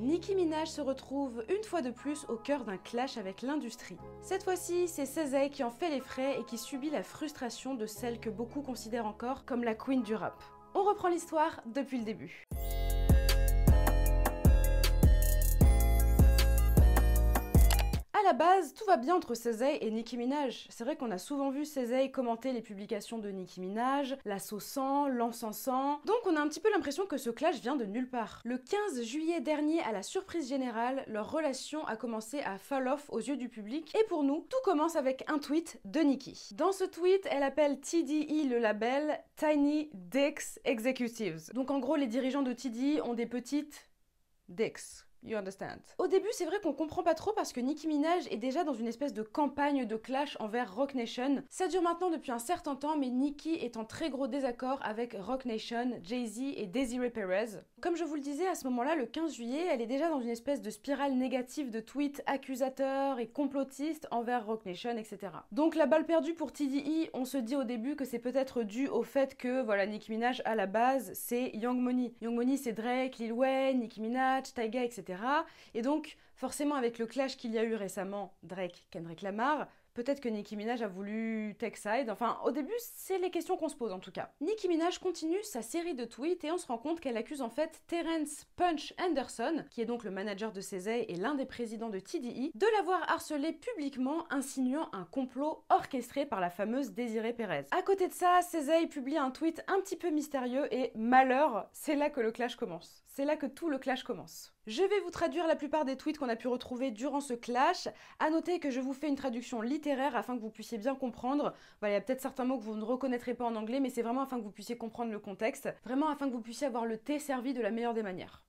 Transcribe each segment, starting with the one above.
Nicki Minaj se retrouve une fois de plus au cœur d'un clash avec l'industrie. Cette fois-ci, c'est SZA qui en fait les frais et qui subit la frustration de celle que beaucoup considèrent encore comme la queen du rap. On reprend l'histoire depuis le début. À la base, tout va bien entre SZA et Nicki Minaj. C'est vrai qu'on a souvent vu SZA commenter les publications de Nicki Minaj, la sauçant, l'encensant. Donc on a un petit peu l'impression que ce clash vient de nulle part. Le 15 juillet dernier, à la surprise générale, leur relation a commencé à fall off aux yeux du public. Et pour nous, tout commence avec un tweet de Nicki. Dans ce tweet, elle appelle TDE le label Tiny Dicks Executives. Donc en gros, les dirigeants de TDE ont des petites dicks. You understand. Au début, c'est vrai qu'on comprend pas trop parce que Nicki Minaj est déjà dans une espèce de campagne de clash envers Roc Nation. Ça dure maintenant depuis un certain temps, mais Nicki est en très gros désaccord avec Roc Nation, Jay-Z et Desiree Perez. Comme je vous le disais, à ce moment-là, le 15 juillet, elle est déjà dans une espèce de spirale négative de tweets accusateurs et complotistes envers Roc Nation, etc. Donc la balle perdue pour TDE, on se dit au début que c'est peut-être dû au fait que, voilà, Nicki Minaj, à la base, c'est Young Money. Young Money, c'est Drake, Lil Wayne, Nicki Minaj, Tyga, etc. Et donc, forcément, avec le clash qu'il y a eu récemment, Drake, Kendrick Lamar, peut-être que Nicki Minaj a voulu take side. Enfin, au début, c'est les questions qu'on se pose en tout cas. Nicki Minaj continue sa série de tweets et on se rend compte qu'elle accuse en fait Terence Punch Anderson, qui est donc le manager de SZA et l'un des présidents de TDE, de l'avoir harcelé publiquement, insinuant un complot orchestré par la fameuse Desiree Perez. À côté de ça, SZA publie un tweet un petit peu mystérieux et malheur, c'est là que le clash commence. C'est là que tout le clash commence. Je vais vous traduire la plupart des tweets qu'on a pu retrouver durant ce clash. À noter que je vous fais une traduction littéraire afin que vous puissiez bien comprendre. Voilà, il y a peut-être certains mots que vous ne reconnaîtrez pas en anglais, mais c'est vraiment afin que vous puissiez comprendre le contexte. Vraiment afin que vous puissiez avoir le thé servi de la meilleure des manières.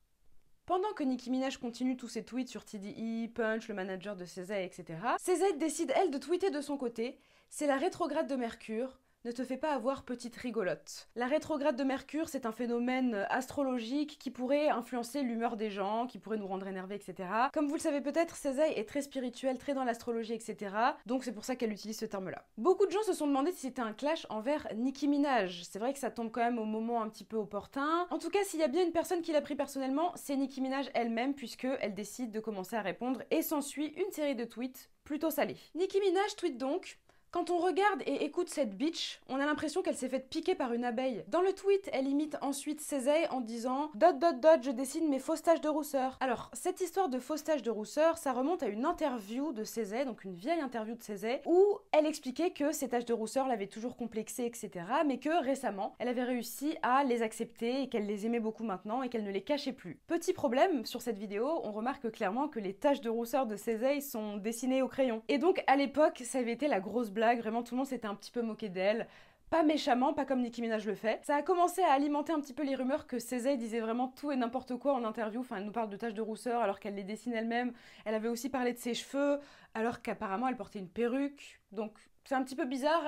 Pendant que Nicki Minaj continue tous ses tweets sur TDE, Punch, le manager de SZA, etc., SZA décide, elle, de tweeter de son côté. C'est la rétrograde de Mercure. Ne te fais pas avoir, petite rigolote. La rétrograde de Mercure, c'est un phénomène astrologique qui pourrait influencer l'humeur des gens, qui pourrait nous rendre énervés, etc. Comme vous le savez peut-être, SZA est très spirituelle, très dans l'astrologie, etc. Donc c'est pour ça qu'elle utilise ce terme-là. Beaucoup de gens se sont demandé si c'était un clash envers Nicki Minaj. C'est vrai que ça tombe quand même au moment un petit peu opportun. En tout cas, s'il y a bien une personne qui l'a pris personnellement, c'est Nicki Minaj elle-même, puisqu'elle décide de commencer à répondre et s'ensuit une série de tweets plutôt salés. Nicki Minaj tweet donc: quand on regarde et écoute cette bitch, on a l'impression qu'elle s'est faite piquer par une abeille. Dans le tweet, elle imite ensuite SZA en disant « je dessine mes fausses taches de rousseur ». Alors, cette histoire de fausses taches de rousseur, ça remonte à une interview de SZA, donc une vieille interview de SZA, où elle expliquait que ces taches de rousseur l'avaient toujours complexée, etc., mais que récemment, elle avait réussi à les accepter et qu'elle les aimait beaucoup maintenant et qu'elle ne les cachait plus. Petit problème, sur cette vidéo, on remarque clairement que les taches de rousseur de SZA sont dessinées au crayon. Et donc, à l'époque, ça avait été la grosse blague, vraiment tout le monde s'était un petit peu moqué d'elle. Pas méchamment, pas comme Nicki Minaj le fait. Ça a commencé à alimenter un petit peu les rumeurs que SZA disait vraiment tout et n'importe quoi en interview. Enfin, elle nous parle de taches de rousseur alors qu'elle les dessine elle-même. Elle avait aussi parlé de ses cheveux alors qu'apparemment elle portait une perruque. Donc c'est un petit peu bizarre.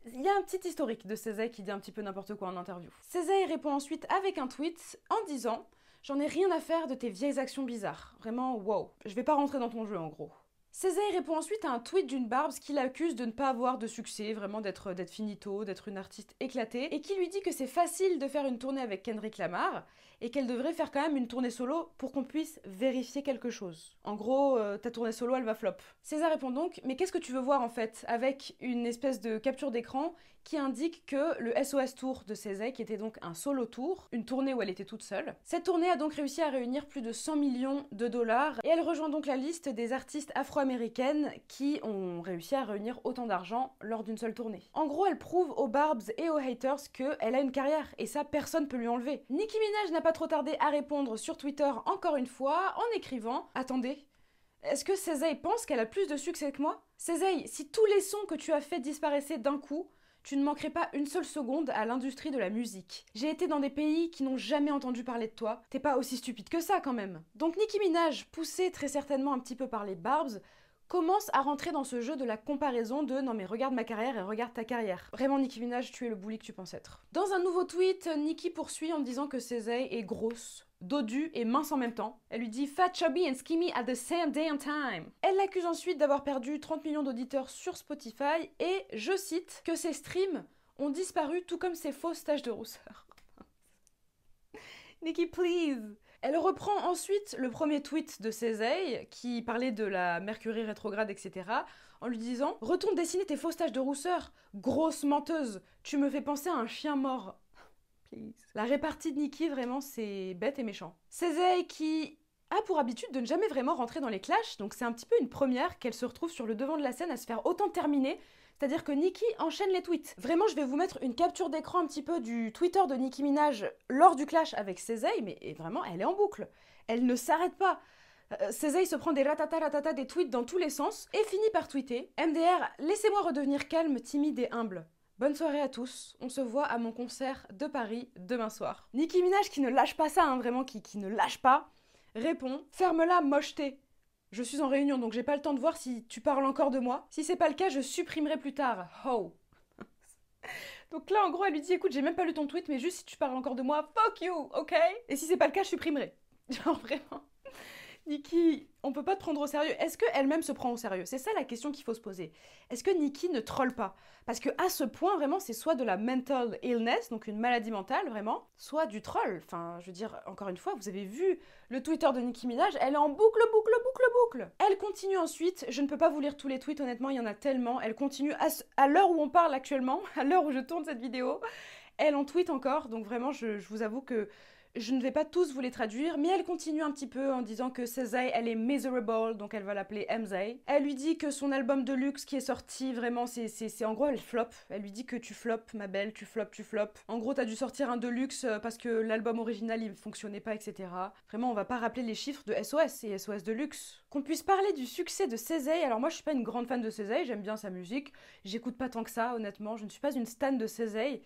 Il y a un petit historique de SZA qui dit un petit peu n'importe quoi en interview. SZA répond ensuite avec un tweet en disant « J'en ai rien à faire de tes vieilles actions bizarres. Vraiment, wow. Je vais pas rentrer dans ton jeu en gros. » SZA répond ensuite à un tweet d'une Barbs qui l'accuse de ne pas avoir de succès, vraiment d'être finito, d'être une artiste éclatée, et qui lui dit que c'est facile de faire une tournée avec Kendrick Lamar, et qu'elle devrait faire quand même une tournée solo pour qu'on puisse vérifier quelque chose. En gros, ta tournée solo, elle va flop. SZA répond donc, mais qu'est-ce que tu veux voir en fait, avec une espèce de capture d'écran qui indique que le SOS Tour de SZA, qui était donc un solo tour, une tournée où elle était toute seule, cette tournée a donc réussi à réunir plus de 100 millions de dollars, et elle rejoint donc la liste des artistes afro-américaines qui ont réussi à réunir autant d'argent lors d'une seule tournée. En gros, elle prouve aux Barbs et aux haters qu'elle a une carrière, et ça, personne peut lui enlever. Nicki Minaj n'a pas trop tardé à répondre sur Twitter encore une fois, en écrivant « Attendez, est-ce que SZA pense qu'elle a plus de succès que moi? SZA, si tous les sons que tu as fait disparaissaient d'un coup, tu ne manquerais pas une seule seconde à l'industrie de la musique. J'ai été dans des pays qui n'ont jamais entendu parler de toi. T'es pas aussi stupide que ça quand même. » Donc Nicki Minaj, poussée très certainement un petit peu par les Barbs, commence à rentrer dans ce jeu de la comparaison de « non mais regarde ma carrière et regarde ta carrière ». Vraiment Nicki Minaj, tu es le bully que tu penses être. Dans un nouveau tweet, Nicki poursuit en disant que SZA est grosse, dodue et mince en même temps. Elle lui dit « fat, chubby and skinny at the same damn time ». Elle l'accuse ensuite d'avoir perdu 30 millions d'auditeurs sur Spotify et, je cite, que ses streams ont disparu tout comme ses fausses taches de rousseur. Nicki, please! Elle reprend ensuite le premier tweet de Cézanne qui parlait de la Mercury rétrograde, etc. en lui disant « Retourne dessiner tes fausses taches de rousseur, grosse menteuse, tu me fais penser à un chien mort. » Please. La répartie de Nicki, vraiment, c'est bête et méchant. Cézanne qui a pour habitude de ne jamais vraiment rentrer dans les clashs, donc c'est un petit peu une première qu'elle se retrouve sur le devant de la scène à se faire autant terminer. C'est-à-dire que Nicki enchaîne les tweets. Vraiment, je vais vous mettre une capture d'écran un petit peu du Twitter de Nicki Minaj lors du clash avec Cézanne, mais vraiment, elle est en boucle. Elle ne s'arrête pas. Cézanne se prend des ratata des tweets dans tous les sens et finit par tweeter « MDR, laissez-moi redevenir calme, timide et humble. Bonne soirée à tous, on se voit à mon concert de Paris demain soir. » Nicki Minaj, qui ne lâche pas ça, vraiment, qui ne lâche pas, répond « Ferme-la, mocheté. Je suis en réunion, donc j'ai pas le temps de voir si tu parles encore de moi. Si c'est pas le cas, je supprimerai plus tard. Ho !» Donc là, en gros, elle lui dit « Écoute, j'ai même pas lu ton tweet, mais juste si tu parles encore de moi, fuck you, ok? Et si c'est pas le cas, je supprimerai. » Genre vraiment... Nicki, on peut pas te prendre au sérieux. Est-ce qu'elle-même se prend au sérieux? C'est ça la question qu'il faut se poser. Est-ce que Nicki ne troll pas? Parce que à ce point, vraiment, c'est soit de la mental illness, donc une maladie mentale, vraiment, soit du troll. Enfin, je veux dire, encore une fois, vous avez vu le Twitter de Nicki Minaj, elle est en boucle. Elle continue ensuite, je ne peux pas vous lire tous les tweets, honnêtement, il y en a tellement. Elle continue, à l'heure où on parle actuellement, à l'heure où je tourne cette vidéo, elle en tweet encore, donc vraiment, je vous avoue que je ne vais pas tous vous les traduire, mais elle continue un petit peu en disant que Cézanne, elle est miserable, donc elle va l'appeler MZ. Elle lui dit que son album de luxe qui est sorti, vraiment, c'est en gros, elle flop. Elle lui dit que tu flops, ma belle, tu flops. En gros, t'as dû sortir un de luxe parce que l'album original, il fonctionnait pas, etc. Vraiment, on va pas rappeler les chiffres de SOS et SOS de luxe. Qu'on puisse parler du succès de Cézanne, alors moi, je suis pas une grande fan de Cézanne, j'aime bien sa musique, j'écoute pas tant que ça, honnêtement, je ne suis pas une stan de Cézanne,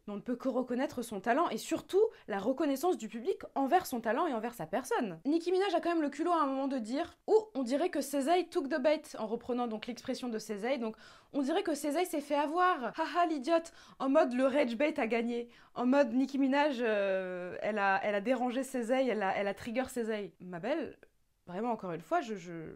mais on ne peut que reconnaître son talent et surtout la reconnaissance du public envers son talent et envers sa personne. Nicki Minaj a quand même le culot à un moment de dire « Oh, on dirait que Cézanne took the bait », en reprenant donc l'expression de Cézanne, donc on dirait que Cézanne s'est fait avoir, haha l'idiote, en mode le rage bait a gagné, en mode Nicki Minaj, elle a dérangé Cézanne, elle a trigger Cézanne. Ma belle, vraiment encore une fois,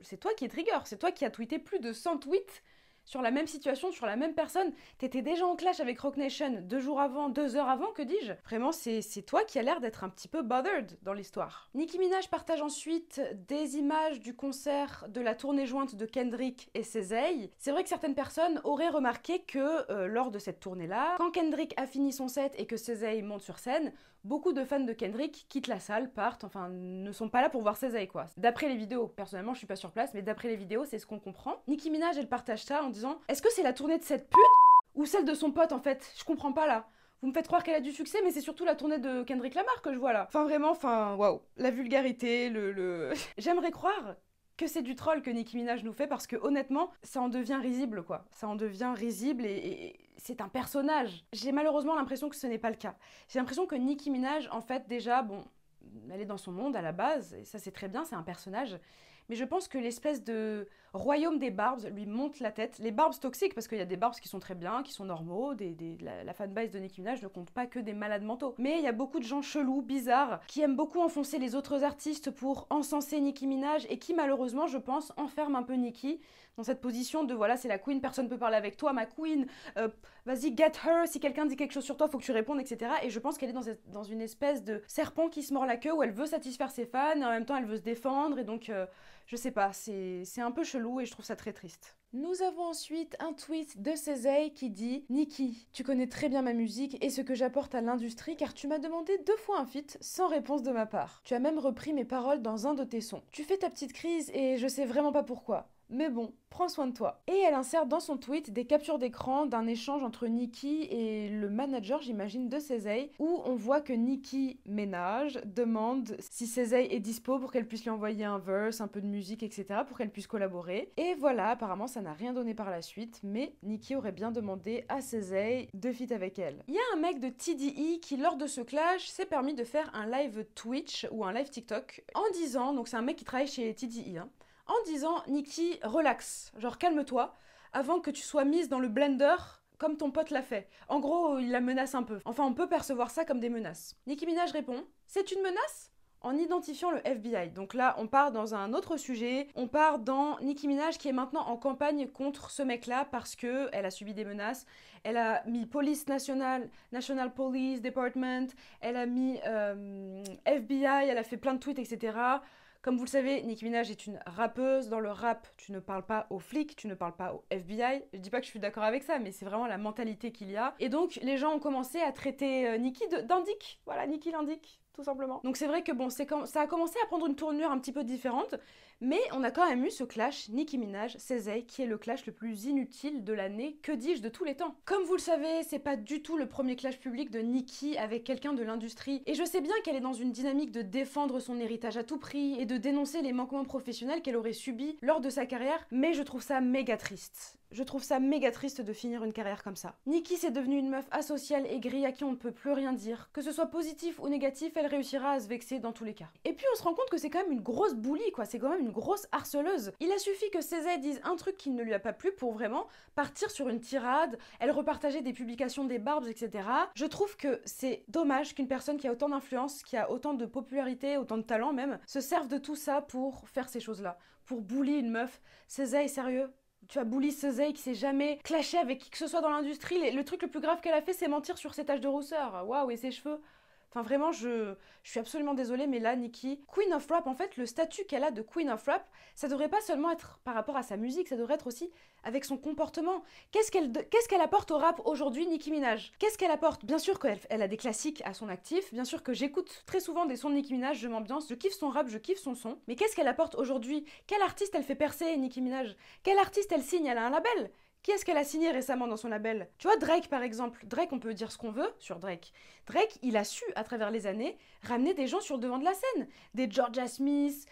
c'est toi qui es trigger, c'est toi qui as tweeté plus de 100 tweets sur la même situation, sur la même personne. T'étais déjà en clash avec Roc Nation 2 jours avant, 2 heures avant, que dis-je? Vraiment, c'est toi qui as l'air d'être un petit peu bothered dans l'histoire. Nicki Minaj partage ensuite des images du concert de la tournée jointe de Kendrick et Cézanne. C'est vrai que certaines personnes auraient remarqué que lors de cette tournée-là, quand Kendrick a fini son set et que Cézanne monte sur scène, beaucoup de fans de Kendrick quittent la salle, partent, enfin ne sont pas là pour voir Cézanne quoi. D'après les vidéos, personnellement je suis pas sur place, mais d'après les vidéos c'est ce qu'on comprend. Nicki Minaj elle partage ça en disant « Est-ce que c'est la tournée de cette pute ou celle de son pote en fait? Je comprends pas là. Vous me faites croire qu'elle a du succès, mais c'est surtout la tournée de Kendrick Lamar que je vois là. » Enfin vraiment, waouh. La vulgarité, J'aimerais croire que c'est du troll que Nicki Minaj nous fait parce que honnêtement, ça en devient risible quoi. Ça en devient risible et c'est un personnage. J'ai malheureusement l'impression que ce n'est pas le cas. J'ai l'impression que Nicki Minaj, en fait, déjà, bon, elle est dans son monde à la base, et ça c'est très bien, c'est un personnage. Mais je pense que l'espèce de royaume des Barbs lui monte la tête. Les Barbs toxiques, parce qu'il y a des Barbs qui sont très bien, qui sont normaux, la fanbase de Nicki Minaj ne compte pas que des malades mentaux. Mais il y a beaucoup de gens chelous, bizarres, qui aiment beaucoup enfoncer les autres artistes pour encenser Nicki Minaj, et qui malheureusement, je pense, enferment un peu Nicki dans cette position de voilà, c'est la queen, personne peut parler avec toi, ma queen, vas-y, get her, si quelqu'un dit quelque chose sur toi, faut que tu répondes, etc. Et je pense qu'elle est dans une espèce de serpent qui se mord la queue où elle veut satisfaire ses fans et en même temps elle veut se défendre et donc je sais pas, c'est un peu chelou et je trouve ça très triste. Nous avons ensuite un tweet de Cézanne qui dit « Nicki, tu connais très bien ma musique et ce que j'apporte à l'industrie car tu m'as demandé 2 fois un feat sans réponse de ma part. Tu as même repris mes paroles dans un de tes sons. Tu fais ta petite crise et je sais vraiment pas pourquoi. Mais bon, prends soin de toi. » Et elle insère dans son tweet des captures d'écran d'un échange entre Nicki et le manager, j'imagine, de Cézanne, où on voit que Nicki Minaj demande si Cézanne est dispo pour qu'elle puisse lui envoyer un verse, un peu de musique, etc., pour qu'elle puisse collaborer. Et voilà, apparemment ça n'a rien donné par la suite, mais Nicki aurait bien demandé à Cézanne de feat avec elle. Il y a un mec de TDE qui, lors de ce clash, s'est permis de faire un live Twitch ou un live TikTok en disant, donc c'est un mec qui travaille chez TDE, en disant « Nicki, relax, genre calme-toi, avant que tu sois mise dans le blender comme ton pote l'a fait. » En gros, il la menace un peu. Enfin, on peut percevoir ça comme des menaces. Nicki Minaj répond « C'est une menace ? en identifiant le FBI. Donc là, on part dans un autre sujet, on part dans Nicki Minaj qui est maintenant en campagne contre ce mec-là parce que elle a subi des menaces. Elle a mis National Police Department, elle a mis FBI, elle a fait plein de tweets, etc. Comme vous le savez, Nicki Minaj est une rappeuse. Dans le rap, tu ne parles pas aux flics, tu ne parles pas au FBI. Je dis pas que je suis d'accord avec ça, mais c'est vraiment la mentalité qu'il y a. Et donc, les gens ont commencé à traiter Nicki d'indique. Voilà, Nicki l'indique, tout simplement. Donc c'est vrai que bon, ça a commencé à prendre une tournure un petit peu différente, mais on a quand même eu ce clash Nicki Minaj, Cézanne, qui est le clash le plus inutile de l'année, que dis-je, de tous les temps. Comme vous le savez, c'est pas du tout le premier clash public de Nicki avec quelqu'un de l'industrie, et je sais bien qu'elle est dans une dynamique de défendre son héritage à tout prix et de dénoncer les manquements professionnels qu'elle aurait subis lors de sa carrière, mais je trouve ça méga triste. Je trouve ça méga triste de finir une carrière comme ça. Nicki, c'est devenue une meuf asociale aigrie à qui on ne peut plus rien dire. Que ce soit positif ou négatif, elle réussira à se vexer dans tous les cas. Et puis on se rend compte que c'est quand même une grosse bully, quoi. C'est quand même une grosse harceleuse. Il a suffi que Cézanne dise un truc qui ne lui a pas plu pour vraiment partir sur une tirade. Elle repartageait des publications des Barbs, etc. Je trouve que c'est dommage qu'une personne qui a autant d'influence, qui a autant de popularité, autant de talent même, se serve de tout ça pour faire ces choses-là. Pour bully une meuf. Cézanne, sérieux? Tu as bully Cézanne qui s'est jamais clashé avec qui que ce soit dans l'industrie. Le truc le plus grave qu'elle a fait, c'est mentir sur ses taches de rousseur. Waouh, et ses cheveux. Enfin, vraiment, je suis absolument désolée, mais là, Nicki, Queen of Rap, en fait, le statut qu'elle a de Queen of Rap, ça devrait pas seulement être par rapport à sa musique, ça devrait être aussi avec son comportement. Qu'est-ce qu'elle apporte au rap aujourd'hui, Nicki Minaj? Qu'est-ce qu'elle apporte? Bien sûr qu'elle a des classiques à son actif, bien sûr que j'écoute très souvent des sons de Nicki Minaj, je m'ambiance, je kiffe son rap, je kiffe son son, mais qu'est-ce qu'elle apporte aujourd'hui? Quel artiste elle fait percer, Nicki Minaj? Quel artiste elle signe? Elle a un label? Qui est-ce qu'elle a signé récemment dans son label? Tu vois, Drake par exemple. Drake, on peut dire ce qu'on veut sur Drake. Drake, il a su, à travers les années, ramener des gens sur le devant de la scène. Des Georgia Smith,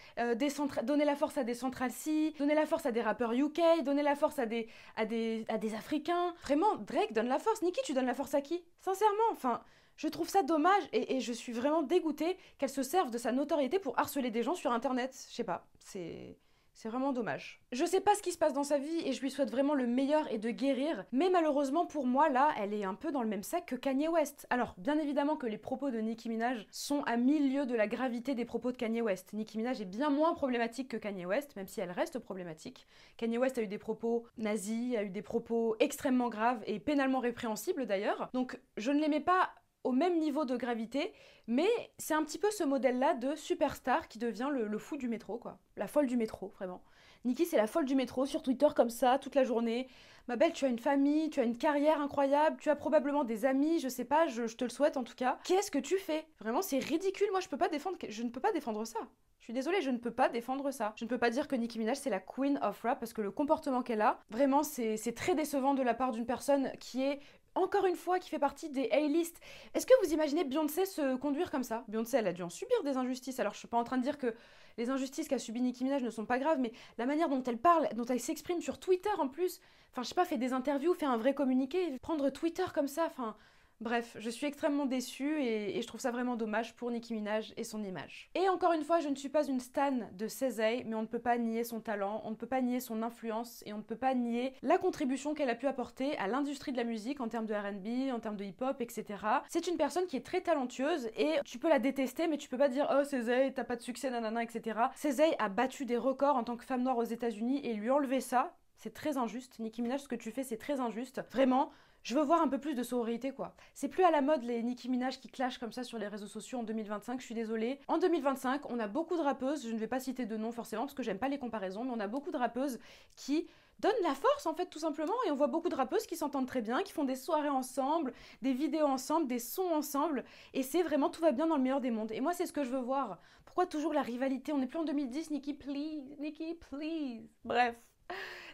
donner la force à des Central C, donner la force à des rappeurs UK, donner la force à des Africains. Vraiment, Drake donne la force. Nicki, tu donnes la force à qui? Sincèrement, enfin... Je trouve ça dommage et je suis vraiment dégoûtée qu'elle se serve de sa notoriété pour harceler des gens sur internet. Je sais pas, c'est vraiment dommage. Je sais pas ce qui se passe dans sa vie et je lui souhaite vraiment le meilleur et de guérir, mais malheureusement pour moi là, elle est un peu dans le même sac que Kanye West. Alors, bien évidemment que les propos de Nicki Minaj sont à 1000 lieues de la gravité des propos de Kanye West. Nicki Minaj est bien moins problématique que Kanye West, même si elle reste problématique. Kanye West a eu des propos nazis, a eu des propos extrêmement graves et pénalement répréhensibles d'ailleurs. Donc, je ne l'aimais pas au même niveau de gravité, mais c'est un petit peu ce modèle-là de superstar qui devient le fou du métro, quoi. La folle du métro, vraiment. Nicki, c'est la folle du métro, sur Twitter comme ça, toute la journée. Ma belle, tu as une famille, tu as une carrière incroyable, tu as probablement des amis, je sais pas, je te le souhaite en tout cas. Qu'est-ce que tu fais? Vraiment, c'est ridicule, moi je ne peux pas défendre ça. Je suis désolée, je ne peux pas défendre ça. Je ne peux pas dire que Nicki Minaj c'est la queen of rap parce que le comportement qu'elle a, vraiment c'est très décevant de la part d'une personne qui est encore une fois, qui fait partie des A-list. Est-ce que vous imaginez Beyoncé se conduire comme ça? Beyoncé, elle a dû en subir des injustices. Alors, je suis pas en train de dire que les injustices qu'a subi Nicki Minaj ne sont pas graves, mais la manière dont elle parle, dont elle s'exprime sur Twitter en plus, enfin, je sais pas, fait des interviews, fait un vrai communiqué, prendre Twitter comme ça, enfin... Bref, je suis extrêmement déçue et je trouve ça vraiment dommage pour Nicki Minaj et son image. Et encore une fois, je ne suis pas une stan de Cézanne, mais on ne peut pas nier son talent, on ne peut pas nier son influence et on ne peut pas nier la contribution qu'elle a pu apporter à l'industrie de la musique en termes de R&B, en termes de hip-hop, etc. C'est une personne qui est très talentueuse et tu peux la détester, mais tu peux pas dire « Oh Cézanne, t'as pas de succès, nanana, etc. » Cézanne a battu des records en tant que femme noire aux États-Unis et lui enlever ça, c'est très injuste. Nicki Minaj, ce que tu fais, c'est très injuste. Vraiment. Je veux voir un peu plus de sororité, quoi. C'est plus à la mode les Nicki Minaj qui clashent comme ça sur les réseaux sociaux en 2025, je suis désolée. En 2025, on a beaucoup de rappeuses, je ne vais pas citer de noms forcément parce que j'aime pas les comparaisons, mais on a beaucoup de rappeuses qui donnent la force en fait tout simplement et on voit beaucoup de rappeuses qui s'entendent très bien, qui font des soirées ensemble, des vidéos ensemble, des sons ensemble et c'est vraiment tout va bien dans le meilleur des mondes. Et moi c'est ce que je veux voir. Pourquoi toujours la rivalité? On n'est plus en 2010, Nicki please, Nicki please. Bref,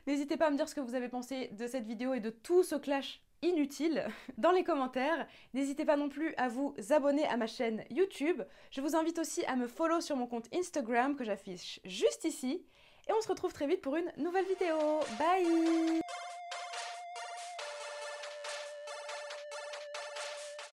n'hésitez pas à me dire ce que vous avez pensé de cette vidéo et de tout ce clash inutile dans les commentaires. N'hésitez pas non plus à vous abonner à ma chaîne YouTube. Je vous invite aussi à me follow sur mon compte Instagram que j'affiche juste ici. Et on se retrouve très vite pour une nouvelle vidéo. Bye!